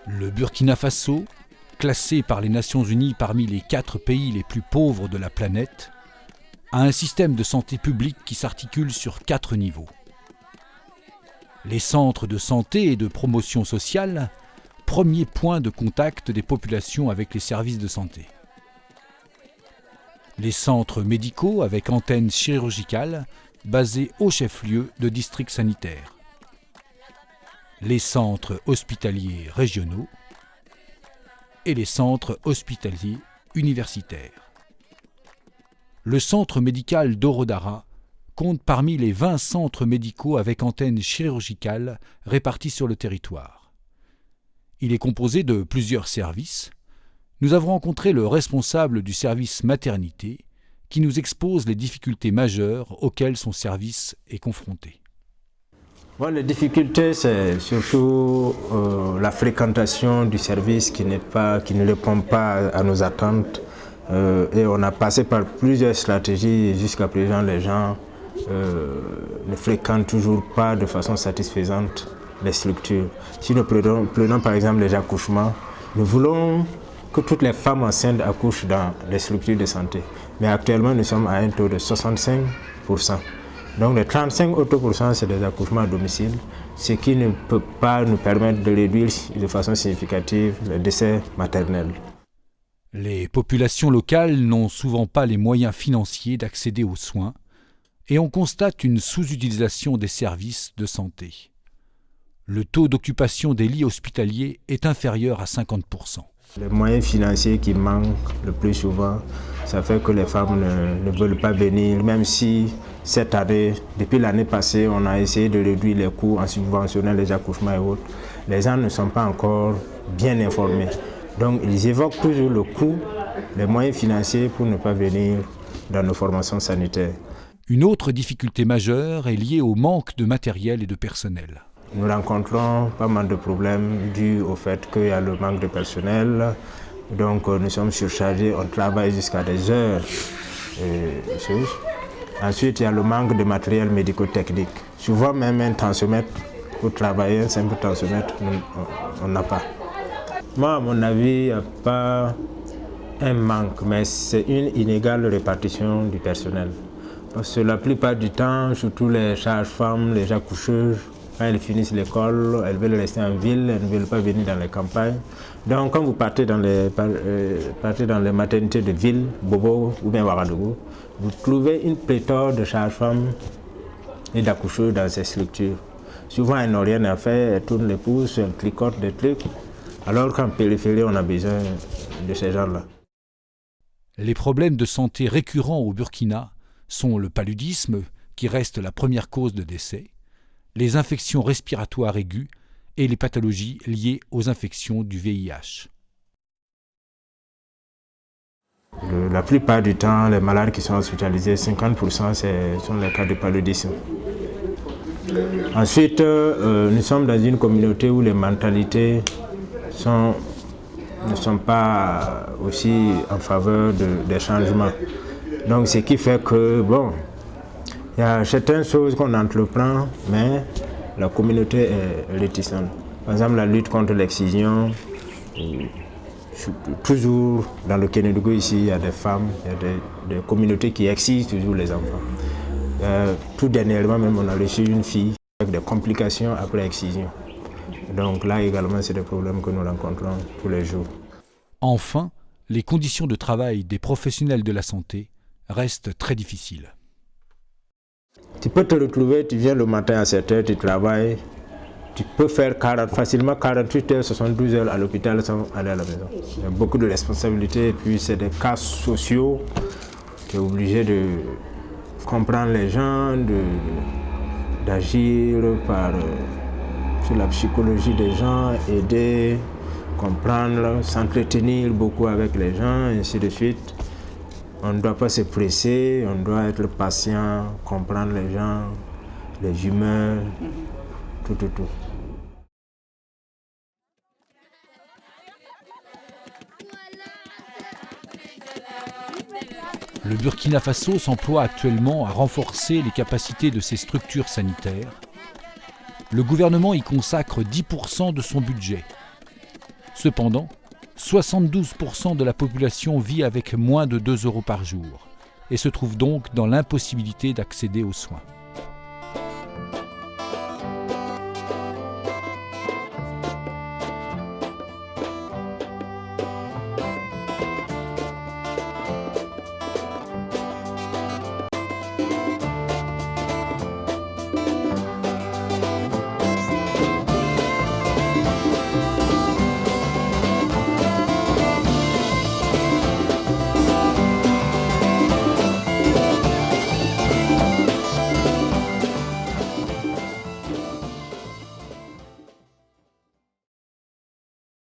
Le Burkina Faso, classé par les Nations Unies parmi les 4 pays les plus pauvres de la planète, a un système de santé publique qui s'articule sur 4 niveaux. Les centres de santé et de promotion sociale, premier point de contact des populations avec les services de santé. Les centres médicaux avec antennes chirurgicales basés au chef-lieu de districts sanitaires. Les centres hospitaliers régionaux et les centres hospitaliers universitaires. Le centre médical d'Orodara compte parmi les 20 centres médicaux avec antennes chirurgicales répartis sur le territoire. Il est composé de plusieurs services. Nous avons rencontré le responsable du service maternité qui nous expose les difficultés majeures auxquelles son service est confronté. Bon, les difficultés, c'est surtout la fréquentation du service qui ne répond pas à nos attentes. Et on a passé par plusieurs stratégies. Jusqu'à présent, les gens ne fréquentent toujours pas de façon satisfaisante les structures. Si nous prenons par exemple les accouchements, nous voulons que toutes les femmes enceintes accouchent dans les structures de santé. Mais actuellement, nous sommes à un taux de 65%. Donc les 35 autres %, c'est des accouchements à domicile, ce qui ne peut pas nous permettre de réduire de façon significative les décès maternels. Les populations locales n'ont souvent pas les moyens financiers d'accéder aux soins et on constate une sous-utilisation des services de santé. Le taux d'occupation des lits hospitaliers est inférieur à 50%. Les moyens financiers qui manquent le plus souvent, ça fait que les femmes ne veulent pas venir, même si cette année, depuis l'année passée, on a essayé de réduire les coûts en subventionnant les accouchements et autres. Les gens ne sont pas encore bien informés. Donc ils évoquent toujours le coût, les moyens financiers pour ne pas venir dans nos formations sanitaires. Une autre difficulté majeure est liée au manque de matériel et de personnel. Nous rencontrons pas mal de problèmes dus au fait qu'il y a le manque de personnel. Donc nous sommes surchargés, on travaille jusqu'à des heures. Ensuite, il y a le manque de matériel médico-technique. Souvent même un tensiomètre pour travailler, un simple tensiomètre, on n'a pas. Moi, à mon avis, il n'y a pas un manque, mais c'est une inégale répartition du personnel. Parce que la plupart du temps, surtout les sages-femmes, les accoucheuses, quand elles finissent l'école, elles veulent rester en ville, elles ne veulent pas venir dans les campagnes. Donc quand vous partez dans les maternités de ville, Bobo ou bien Ouagadougou, vous trouvez une pléthore de sages-femmes et d'accoucheurs dans ces structures. Souvent elles n'ont rien à faire, elles tournent les pouces, elles tricotent des trucs, alors qu'en périphérie on a besoin de ces gens-là. Les problèmes de santé récurrents au Burkina sont le paludisme, qui reste la première cause de décès, les infections respiratoires aiguës et les pathologies liées aux infections du VIH. La plupart du temps, les malades qui sont hospitalisés, 50% sont les cas de paludisme. Ensuite, nous sommes dans une communauté où les mentalités ne sont pas aussi en faveur des changements. Donc, ce qui fait que, bon, il y a certaines choses qu'on entreprend, mais la communauté est réticente. Par exemple, la lutte contre l'excision. Toujours dans le Kénédougou ici, il y a des femmes, il y a des communautés qui excisent toujours les enfants. Tout dernièrement, même, on a reçu une fille avec des complications après excision. Donc là également, c'est des problèmes que nous rencontrons tous les jours. Enfin, les conditions de travail des professionnels de la santé restent très difficiles. Tu peux te retrouver, tu viens le matin à 7 h, tu travailles, tu peux faire facilement 48 heures, 72 heures à l'hôpital sans aller à la maison. Il y a beaucoup de responsabilités et puis c'est des cas sociaux. Tu es obligé de comprendre les gens, d'agir par sur la psychologie des gens, aider, comprendre, s'entretenir beaucoup avec les gens, ainsi de suite. On ne doit pas se presser, on doit être patient, comprendre les gens, les humeurs, tout. Le Burkina Faso s'emploie actuellement à renforcer les capacités de ses structures sanitaires. Le gouvernement y consacre 10% de son budget. Cependant, 72% de la population vit avec moins de 2 € par jour et se trouve donc dans l'impossibilité d'accéder aux soins.